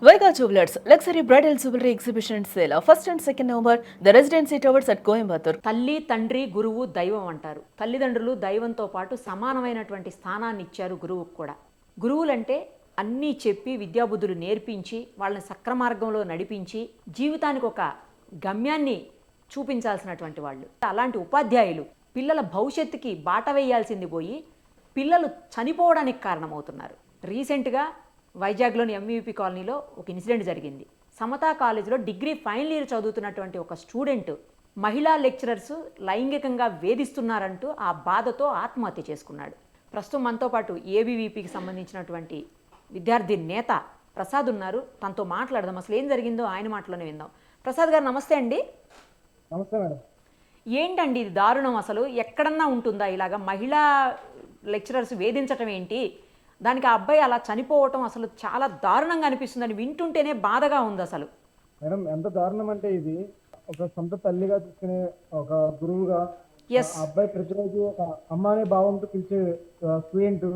Vega Jewelers, luxury bridal jewelry exhibition sale. First and second November, the Residency Towers at Coimbatore. తల్లి తండ్రి గురువు దైవం అంటారు. తల్లిదండ్రులు దైవంతో పాటు సమానమైనటువంటి స్థానాన్ని ఇచ్చారు గురువుకు కూడా. గురువులంటే అన్నీ చెప్పి విద్యాబుద్ధులు నేర్పించి వాళ్ళని సక్రమార్గంలో నడిపించి జీవితానికి ఒక గమ్యాన్ని చూపించాల్సినటువంటి వాళ్ళు. అలాంటి ఉపాధ్యాయులు పిల్లల భవిష్యత్తుకి బాట వేయాల్సింది పోయి పిల్లలు చనిపోవడానికి కారణమవుతున్నారు. రీసెంట్గా వైజాగ్లోని ఎంవీపీ కాలనీలో ఒక ఇన్సిడెంట్ జరిగింది. సమతా కాలేజీలో డిగ్రీ ఫైనల్ ఇయర్ చదువుతున్నటువంటి ఒక స్టూడెంట్ మహిళా లెక్చరర్స్ లైంగికంగా వేధిస్తున్నారంటూ ఆ బాధతో ఆత్మహత్య చేసుకున్నాడు. ప్రస్తుతం మనతో పాటు ఏబీవీపీకి సంబంధించినటువంటి విద్యార్థి నేత ప్రసాద్ ఉన్నారు. తనతో మాట్లాడదాం, అసలు ఏం జరిగిందో ఆయన మాటలోనే విందాం. ప్రసాద్ గారు నమస్తే అండి. నమస్తే మేడం. ఏంటండి ఇది దారుణం? అసలు ఎక్కడన్నా ఉంటుందా ఇలాగా మహిళా లెక్చరర్స్ వేధించటం ఏంటి? దానికి ఆ అబ్బాయి అలా చనిపోవటం అసలు చాలా దారుణంగా అనిపిస్తుందని వింటుంటేనే బాధగా ఉంది అసలు. మేడం ఎంత దారుణం అంటే ఇది ఒక సొంత తల్లిగా చూసుకునే ఒక గురువుగా అబ్బాయి ప్రతిరోజు ఒక అమ్మ అనే భావంతో పిలిచే స్టూడెంట్,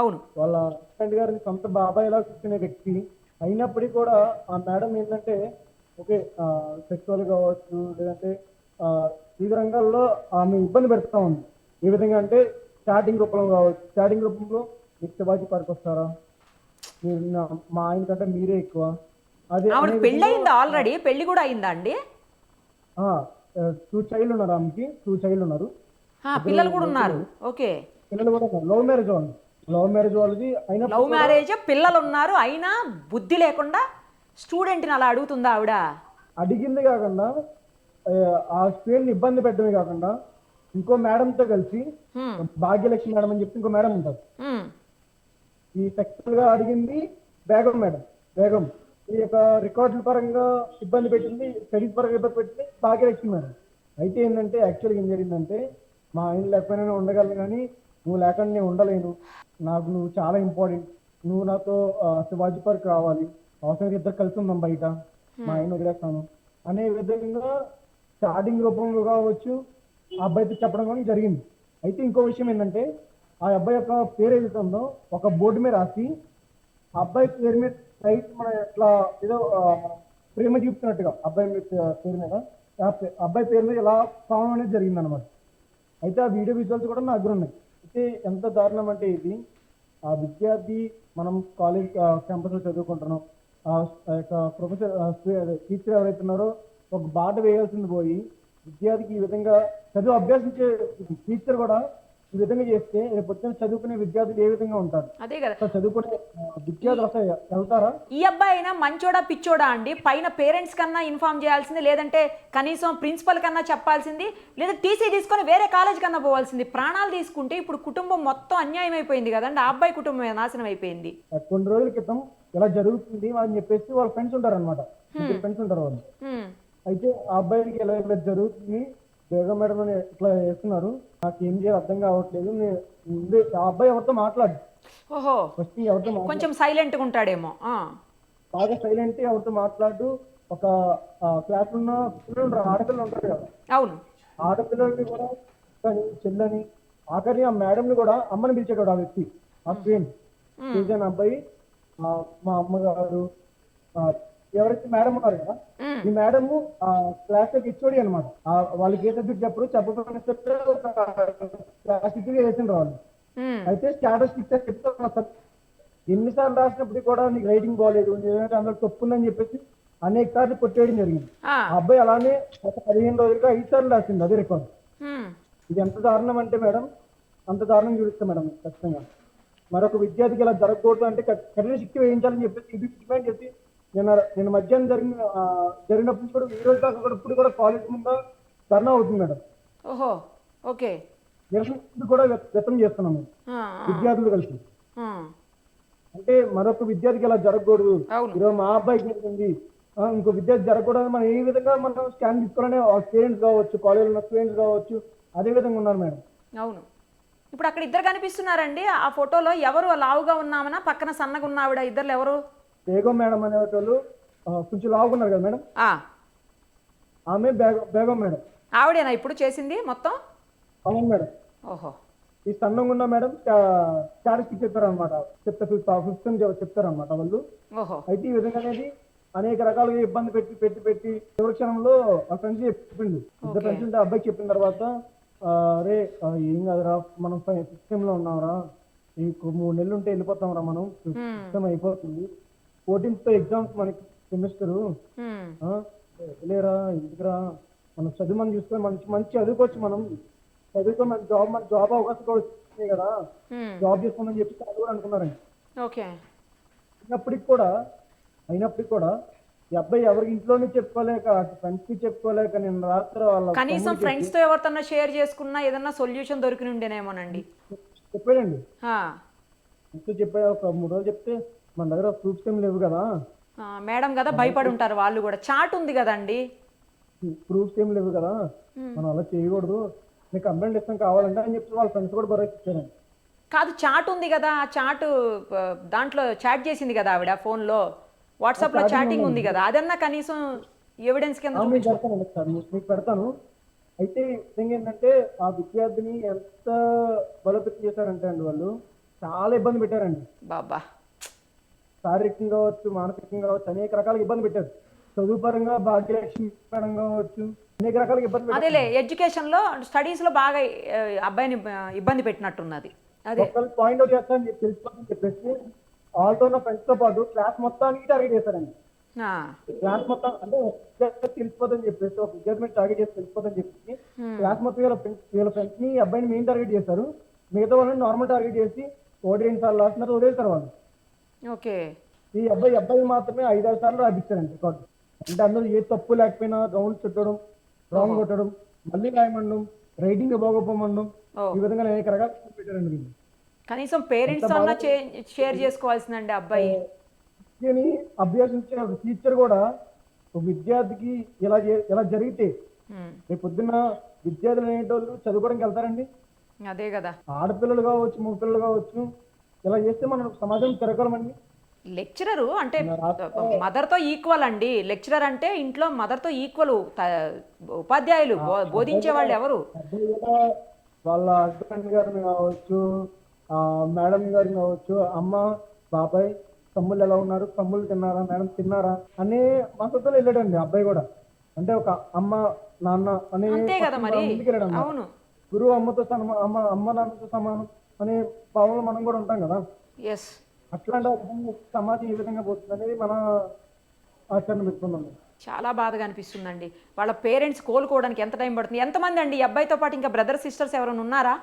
అవును, వాళ్ళ హస్బెండ్ గారిని సొంత బాబాయిలా చూసుకునే వ్యక్తి అయినప్పటికీ కూడా ఆ మేడం ఏంటంటే ఓకే సెక్సువల్ కావచ్చు లేదంటే వివిధ రంగాల్లో ఆమె ఇబ్బంది పెడతా ఉంది. ఏ విధంగా అంటే స్టార్టింగ్ రూపంలో కావచ్చు, స్టార్టింగ్ రూపంలో మీకు శివాజీ పార్క్ వస్తారా, మీరు మా ఆయన కంటే మీరే ఎక్కువ. అదే పెళ్లి అయిందా? ఆల్రెడీ పెళ్లి కూడా అయిందా అండి? 2 చైల్డ్ ఉన్నారు, ఆమెకి 2 చైల్డ్ ఉన్నారు, పిల్లలు కూడా ఉన్నారు. ఓకే, పిల్లలు కూడా ఉన్నారు. లవ్ మ్యారేజ్ వాళ్ళు, లవ్ మ్యారేజ్ వాళ్ళది అయినా లవ్ మ్యారేజ్, పిల్లలు ఉన్నారు, అయినా బుద్ధి లేకుండా స్టూడెంట్ని అలా అడుగుతుందా ఆవిడ? అడిగింది కాకుండా ఆ స్టూడెంట్ ఇబ్బంది పెట్టడమే కాకుండా ఇంకో మేడంతో కలిసి భాగ్యలక్ష్మి మేడం అని చెప్పి ఇంకో మేడం ఉంటారు. ఈ సెక్సువల్ గా అడిగింది బేగం మేడం. బేగం ఈ యొక్క రికార్డుల పరంగా ఇబ్బంది పెట్టింది, స్టడీస్ పరంగా ఇబ్బంది పెట్టింది భాగ్యలక్ష్మి మేడం. అయితే ఏంటంటే యాక్చువల్గా ఏం జరిగిందంటే మా ఆయన లేకపోయినా ఉండగలను కానీ నువ్వు లేకుండా నేను ఉండలేను, నాకు నువ్వు చాలా ఇంపార్టెంట్, నువ్వు నాతో శివాజీ పార్క్ రావాలి, అవసరం ఇద్దరు కలిసి ఉందాం బయట, మా ఆయన వదిలేస్తాను అనే విధంగా స్టార్టింగ్ రూపంలో కావచ్చు ఆ అబ్బాయితో చెప్పడం కానీ జరిగింది. అయితే ఇంకో విషయం ఏంటంటే ఆ అబ్బాయి యొక్క పేరు ఏదైతే ఉందో ఒక బోర్డు మీద రాసి ఆ అబ్బాయి పేరు మీద రైట్ మన ఇట్లా ఏదో ప్రేమ చూపుతున్నట్టుగా అబ్బాయి పేరు మీద అబ్బాయి పేరు మీద ఇలా సాంగ్ అనేది జరిగింది అనమాట. అయితే ఆ వీడియో విజువల్స్ కూడా నా దగ్గర ఉన్నాయి. అయితే ఎంత దారుణం అంటే ఇది ఆ విద్యార్థి మనం కాలేజ్ క్యాంపస్లో చదువుకుంటున్నాం, ఆ యొక్క ప్రొఫెసర్ టీచర్ ఎవరైతే ఉన్నారో ఒక బాట వేయాల్సింది పోయి విద్యార్థికి ఈ విధంగా చదువు అభ్యసించే టీచర్ కూడా ఈ విధంగా చేస్తే రేపు వచ్చిన చదువుకునే విద్యార్థులు ఏ విధంగా ఉంటారు? అదే కదా, చదువుకునే విద్యార్థులు అసలు వెళ్తారా? ఈ అబ్బాయి అయినా మంచోడా పిచ్చోడా అండి? పైన పేరెంట్స్ కన్నా ఇన్ఫార్మ్ చేయాల్సింది, లేదంటే కనీసం ప్రిన్సిపల్ కన్నా చెప్పాల్సింది, లేదా టీసీ తీసుకొని వేరే కాలేజ్ కన్నా పోవాల్సింది. ప్రాణాలు తీసుకుంటే ఇప్పుడు కుటుంబం మొత్తం అన్యాయం అయిపోయింది కదండి. ఆ అబ్బాయి కుటుంబం నాశనం అయిపోయింది. కొన్ని రోజుల క్రితం ఇలా జరుగుతుంది అని చెప్పేసి వాళ్ళ ఫ్రెండ్స్ ఉంటారు అనమాట, ఫ్రెండ్స్ ఉంటారు వాళ్ళు. అయితే ఆ అబ్బాయికి ఇలా ఇలా జరుగుతుంది, బేగం మేడం అని ఇట్లా చేస్తున్నారు, నాకు ఏం చేయాలి అర్థం కావట్లేదు, ఆ అబ్బాయి ఎవరితో మాట్లాడు, ఓహో ఫస్ట్ ఎవరితో కొంచెం సైలెంట్ గా ఉంటాడేమో, బాగా సైలెంట్ ఎవరితో మాట్లాడు. ఒక క్లాస్ ఉన్న పిల్లలు ఉంటారు, ఆడపిల్లలు ఉంటారు కదా, అవును, ఆడపిల్లల్ని కూడా చెల్లని ఆఖరి ఆ మేడంని కూడా అమ్మని పిలిచేవాడు ఆ వ్యక్తి, ఆ స్టూడెంట్ చేసిన అబ్బాయి. మా అమ్మగారు ఎవరైతే మేడం ఉన్నారు కదా, ఈ మేడం క్లాస్ లో హెచ్ఓడి అనమాట. వాళ్ళకి ఏ సబ్జెక్ట్ చెప్పకపోయినా క్లాస్ వేసిండ్రు వాళ్ళు. అయితే స్టాటస్ ఇచ్చా చెప్తా ఎన్నిసార్లు రాసినప్పుడు కూడా నీకు రైటింగ్ బాగాలేదు, అందులో తప్పుందని చెప్పేసి అనేక సార్లు కొట్టేయడం జరిగింది. ఆ అబ్బాయి అలానే ఒక 15 రోజులుగా 5 సార్లు రాసింది అదే రికార్డు. ఇది ఎంత దారుణం అంటే మేడం, అంత దారుణం చూపిస్తాం మేడం. ఖచ్చితంగా మరొక విద్యార్థికి ఇలా జరగకూడదు అంటే కఠిన శిక్ష వేయించాలని చెప్పేసి ఇది డిమాండ్ చేసి నేను మధ్యాహ్నం జరిగినప్పుడు కూడా ఈ రోజు దాకా కూడా ఇప్పుడు కూడా కాలేజ్ ముందు ధర్నా అవుతుంది మేడం. ఓహో ఓకే, నిరసన కూడా వ్యక్తం చేస్తున్నాం విద్యార్థులు కలిసి. అంటే మరొక విద్యార్థికి ఇలా జరగకూడదు, ఈరోజు మా అబ్బాయికి జరిగింది ఇంకో విద్యార్థి జరగకూడదు, మనం ఏ విధంగా మనం స్టాండ్ తీసుకోవాలని స్టూడెంట్స్ కావచ్చు, కాలేజీలో ఉన్న స్టూడెంట్స్ కావచ్చు అదే విధంగా ఉన్నారు మేడం. అవును, ఇప్పుడు అక్కడ ఇద్దరు కనిపిస్తున్నారండి ఆ ఫోటోలో. ఎవరు లావుగా ఉన్నామనా, పక్కన సన్నగా ఉన్నావిడ, ఇద్దరు ఎవరు? బేగం మేడం అనే వాళ్ళు కొంచెం లావుకున్నారు కదా మేడం, ఆమె బేగం మేడం. ఆవిడేనా ఇప్పుడు చేసింది మొత్తం? అవును మేడం. ఓహో ఈ సన్నంగా ఉన్న మేడం స్టాటిస్టిక్స్ చెప్తారనమాట, ఫిఫ్త్ చెప్తారనమాట వాళ్ళు. ఓహో. అయితే ఈ విధంగా అనేది అనేక రకాలుగా ఇబ్బంది పెట్టి పెట్టి పెట్టి చివరి క్షణంలో ఆ ఫ్రెండ్స్ చెప్పిండు. ఇద్దరు ఫ్రెండ్స్ ఉంటే అబ్బాయికి చెప్పిన తర్వాత రే ఏం కాదురా, మనం సిస్టమ్ లో ఉన్నాంరా, ఈ 3 నెలలు ఉంటే వెళ్ళిపోతాం రా, మనం సిస్టమ్ అయిపోతుంది, 14th ఎగ్జామ్స్ మనకి సెమిస్టరు, లేరా ఎందుకురా, మనం చదువు మనం చూసుకొని మంచి మంచి చదువుకోవచ్చు, మనం చదువుకొని మన జాబ్ అవకాశం కూడా వచ్చినాయి కదా, జాబ్ చేసుకోమని చెప్పి అది కూడా అనుకున్నారండి. ఓకే. అయినప్పటికీ కూడా ఈ అబ్బాయి ఎవరికి ఇంట్లోనే చెప్పుకోలేక, ఫ్రెండ్స్ కి చెప్పుకోలేక, నేను రాత్రి వాళ్ళ కనీసం ఫ్రెండ్స్ తో ఎవరితోన్నా షేర్ చేసుకున్నా ఏదన్నా సొల్యూషన్ దొరికి ఉండేనేమోనండి. చెప్పాడండి. చెప్పా, ఒక 3 రోజులు చెప్తే మన దగ్గర ప్రూఫ్స్ ఏం లేవు కదా మేడం కదా, భయపడి ఉంటారు వాళ్ళు కూడా. చాట్ ఉంది కదండి, ప్రూఫ్స్ ఏం లేవు కదా, మనం అలా చేయకూడదు, మీకు కంప్లైంట్ ఇస్తాం కావాలంటే అని చెప్పి వాళ్ళ ఫ్రెండ్స్ కూడా భరోసా ఇచ్చారండి. కాదు, చాట్ ఉంది కదా, ఆ చాట్ దాంట్లో చాట్ చేసింది కదా ఆవిడ ఫోన్లో, వాట్సాప్లో చాటింగ్ ఉంది కదా, అదన్నా కనీసం ఎవిడెన్స్ కింద పెడతానండి సార్, మీకు పెడతాను. అయితే థింగ్ ఏంటంటే ఆ విద్యార్థిని ఎంత బలోపేతం చేశారంటే అండి, వాళ్ళు చాలా ఇబ్బంది పెట్టారండి. బాబా, శారీరకంగా కావచ్చు, మానసికంగా కావచ్చు, అనేక రకాలుగా ఇబ్బంది పెట్టారు. చదువు పరంగా భాగ్యలక్ష్మి పరంగా కావచ్చు, అనేక రకాలుగా ఇబ్బంది పెట్టారు. అదేలే, ఎడ్యుకేషన్ లో స్టడీస్ లో బాగా అబ్బాయిని ఇబ్బంది పెట్టినట్టున్నది. అదే ఒకళ్ళు పాయింట్ అవుట్ చేస్తారని తెలుసుకోవాలని చెప్పేసి వాళ్ళతో ఉన్న ఫ్రెండ్స్ తో పాటు క్లాస్ మొత్తానికి టార్గెట్ చేశారండి. క్లాస్ మొత్తం అంటే తెలిసిపోదని చెప్పేసి, ఒక విద్యార్థి టార్గెట్ చేసి తెలిసిపోదని చెప్పేసి క్లాస్ మొత్తం వీళ్ళ ఫ్రెండ్స్ ని అబ్బాయిని మెయిన్ టార్గెట్ చేశారు. మిగతా వాళ్ళని నార్మల్ టార్గెట్ చేసి 1-2 సార్లు రాస్తున్నారు, వదిలేస్తారు వాళ్ళు. ఓకే. ఈ అబ్బాయి మాత్రమే 5-6 సార్లు రాపించారండి రికార్డు. అంటే అందులో ఏ తప్పు లేకపోయినా రౌండ్ చుట్టడం, రాంగ్ కొట్టడం, మళ్ళీ రాయమండం, రైటింగ్ బాగోపోమండం, ఈ విధంగా అనేక రకాలు పెట్టారండి వీళ్ళు. కనీసం పేరెంట్స్ అన్నా షేర్ చేసుకోవాల్సిందండి అబ్బాయి. అభ్యసించిన టీచర్ కూడా ఒక విద్యార్థికి ఇలా జరిగితే రేపు పొద్దున్న విద్యార్థులు అనేటోళ్ళు చదువుకోవడానికి వెళ్తారండి. అదే కదా, ఆడపిల్లలు కావచ్చు, మగ పిల్లలు కావచ్చు, ఇలా చేస్తే మనం సమాజం తిరగలమండి. లెక్చరరు అంటే మదర్తో ఈక్వల్ అండి. లెక్చరర్ అంటే ఇంట్లో మదర్తో ఈక్వల్. ఉపాధ్యాయులు బోధించే వాళ్ళు ఎవరు? వాళ్ళ హస్బెండ్ గారిని కావచ్చు, మేడం గారిని కావచ్చు, అమ్మ బాబాయ్ తమ్ముళ్ళు ఎలా ఉన్నారు, తమ్ముళ్ళు తిన్నారా, మేడం తిన్నారా అనే మద్దతులు వెళ్ళాడండి అబ్బాయి కూడా. అంటే ఒక అమ్మ నాన్న అనే అవును, గురువు అమ్మతో అమ్మ నాన్నతో సమానం అనే భావనలో మనం కూడా ఉంటాం కదా. అట్లాంటి సమాజం ఏ విధంగా పోతుంది అనేది మన ఆచరణ పెట్టుకున్నాం. చాలా బాధగా అనిపిస్తుందండి. వాళ్ళ పేరెంట్స్ కోలుకోవడానికి ఎంత టైం పడుతుంది? ఎంతమంది అండి ఈ అబ్బాయితో పాటు? ఇంకా బ్రదర్ సిస్టర్స్ ఎవరైనా ఉన్నారా?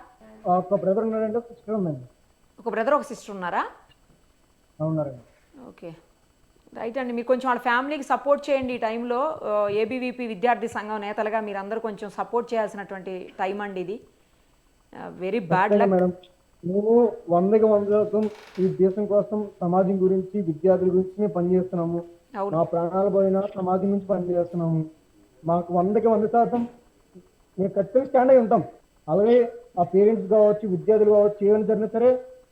ఒక బ్రదర్ ఉన్నాడండి, ఒక సిస్టర్ ఉందండి. ఒక బ్రదర్ ఒక సిస్టర్ ఉన్నారా? ఉన్నారండి. ఓకే, రైట్ అండి. మీరు కొంచెం వాళ్ళ ఫ్యామిలీకి సపోర్ట్ చేయండి. ఈ టైంలో ఏబీవీపీ విద్యార్థి సంఘం నేతలుగా మీరు అందరూ కొంచెం సపోర్ట్ చేయాల్సినటువంటి టైం అండి ఇది. Very bad luck madam. మేము 100% ఈ దేశం కోసం, సమాజం గురించి, విద్యార్థుల గురించి పనిచేస్తున్నాము. మా ప్రాణాలు పోయినా సమాజం గురించి పనిచేస్తున్నాము. మాకు 100% మేము ఖచ్చితంగా స్టాండ్ అయి ఉంటాం. అలాగే ఆ పేరెంట్స్ కావచ్చు, విద్యార్థులు కావచ్చు, ఏమైనా జరిగినా సరే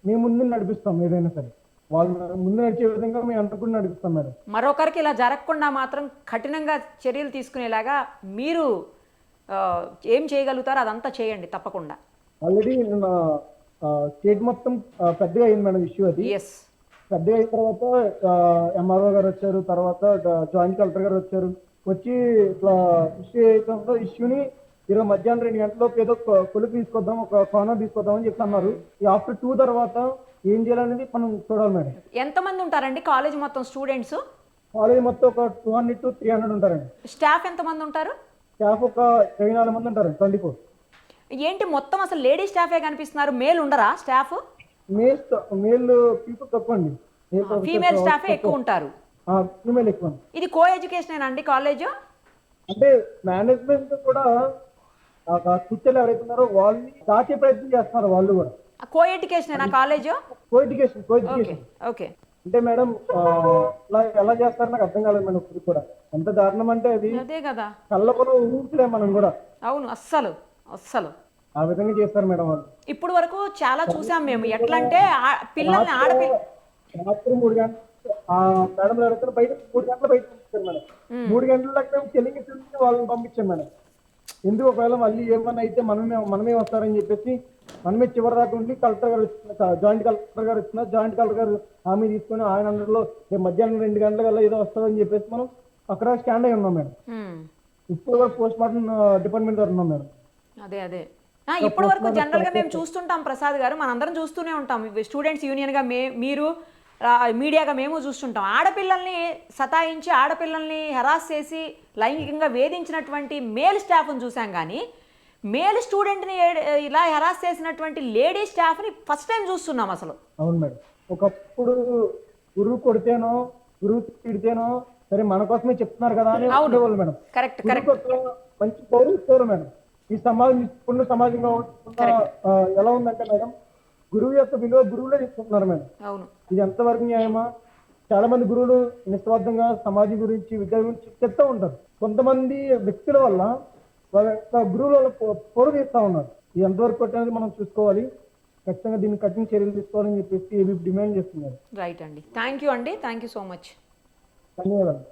మేము ముందు నడిపిస్తాం. ఏదైనా సరే వాళ్ళు ముందు నడిచే విధంగా మేము అనుకుని నడిపిస్తాం మేడం. మరొకరికి ఇలా జరగకుండా మాత్రం కఠినంగా చర్యలు తీసుకునేలాగా మీరు ఏం చేయగలుగుతారో అదంతా చేయండి తప్పకుండా. ఆల్రెడీ నిన్న స్టేట్ మొత్తం పెద్దగా అయింది మేడం ఇష్యూ. అది పెద్దగా అయిన తర్వాత ఎంఆర్ఓ గారు వచ్చారు, తర్వాత జాయింట్ కలెక్టర్ గారు వచ్చారు. వచ్చి ఇట్లా ఇష్యూని ఈరోజు మధ్యాహ్నం 2 గంటలలోపు ఏదో కొలుపు తీసుకొద్దాం, ఒక కార్నర్ తీసుకొద్దాం అని చెప్పి అన్నారు. ఈ ఆఫ్టర్ 2 తర్వాత ఏం చేయాలనేది మనం చూడాలి మేడం. ఎంతమంది ఉంటారండి కాలేజ్ మొత్తం స్టూడెంట్స్? కాలేజ్ మొత్తం ఒక 200 to 300 ఉంటారండి. స్టాఫ్ ఎంతమంది ఉంటారు? స్టాఫ్ ఒక 24 మంది ఉంటారు. 24. ఏంటి మొత్తం అసలు లేడీ స్టాఫే కనిపిస్తున్నారు, మేల్ ఉండరా స్టాఫ్? మేల్ పీపుల్ తక్కువ అండి, ఫీమేల్ స్టాఫే ఎక్కువ ఉంటారు. ఫీమేల్ ఎక్కువ. ఇది కో ఎడ్యుకేషన్ అండి కాలేజ్? అంటే మేనేజ్మెంట్ కూడా టీచర్లు ఎవరైతే ఉన్నారో వాళ్ళు దాచే ప్రయత్నం చేస్తున్నారు. వాళ్ళు కూడా co education college? Co education. Okay. అంటే మేడం ఎలా చేస్తారు నాకు అర్థం కాలేదు మేడం. ఇప్పుడు కూడా ఎంత దారుణం అంటే అది అదే కదా, కళ్ళపలో ఊహించలేం మనం కూడా. అవును, అస్సలు ఆ విధంగా చేస్తారు మేడం వాళ్ళు. ఇప్పుడు వరకు చాలా చూసాం మేము. ఎట్లా అంటే పిల్లల్ని రాత్రి 3 గంటలు మేడం ఎవరైతే బయట 3 గంటలు బయట పంపిస్తారు మేడం. 3 గంటల దాకా చెల్లింగ్ వాళ్ళని పంపించాం మేడం. ఎందుకు ఒకవేళ మళ్ళీ ఏమన్నా అయితే మనమే వస్తారని చెప్పేసి మనమే చివరి దాకా ఉండి కలెక్టర్ గారు జాయింట్ కలెక్టర్ గారు వచ్చిన జాయింట్ కలెక్టర్ గారు హామీ తీసుకొని ఆయన అందరిలో రేపు మధ్యాహ్నం 2 గంటల కల్లా ఏదో వస్తుందని చెప్పేసి మనం అక్కడ స్టాండ్ అయి ఉన్నాం మేడం. ఇప్పుడు కూడా పోస్ట్ మార్టం డిపార్ట్మెంట్ గారు ఉన్నాం మేడం. అదే ఇప్పటి వరకు జనరల్గా మేము చూస్తుంటాం ప్రసాద్ గారు, మనందరం చూస్తూనే ఉంటాం. స్టూడెంట్స్ యూనియన్గా మీరు మీడియాగా మేము చూస్తుంటాం. ఆడపిల్లల్ని సతాయించి ఆడపిల్లల్ని హెరాస్ చేసి లైంగికంగా వేధించినటువంటి మేల్ స్టాఫ్ని చూసాం, కానీ మేల్ స్టూడెంట్ని ఇలా హెరాస్ చేసినటువంటి లేడీ స్టాఫ్ని ఫస్ట్ టైం చూస్తున్నాం అసలు. అవును మేడం. ఒకప్పుడు గురువు కొడితేనో గురువు తిడితేనో సరే మన కోసమే చెప్తున్నారు కదా అని ఉండేవాళ్ళు మేడం. కరెక్ట్ మంచి గౌరవిస్తారు మేడం. ఈ సమాజం ఇప్పుడున్న సమాజంలో ఎలా ఉందంటే మేడం, గురువు యొక్క విలువ గురువులే చెప్తున్నారు మేడం. అవును, ఇది ఎంతవరకు న్యాయమా? చాలా మంది గురువులు నిస్వార్థంగా సమాజం గురించి విద్య గురించి చెప్తూ ఉంటారు. కొంతమంది వ్యక్తుల వల్ల వాళ్ళ యొక్క గురువుల వల్ల పొరుగు తీస్తూ ఉన్నారు. ఇది ఎంతవరకు కొట్టేది మనం చూసుకోవాలి. ఖచ్చితంగా దీన్ని కఠిన చర్యలు తీసుకోవాలని చెప్పేసి ఏబీ డిమాండ్ చేస్తున్నారు. రైట్ అండి, థ్యాంక్ యూ అండి, థ్యాంక్ యూ సో మచ్. ధన్యవాదాలు.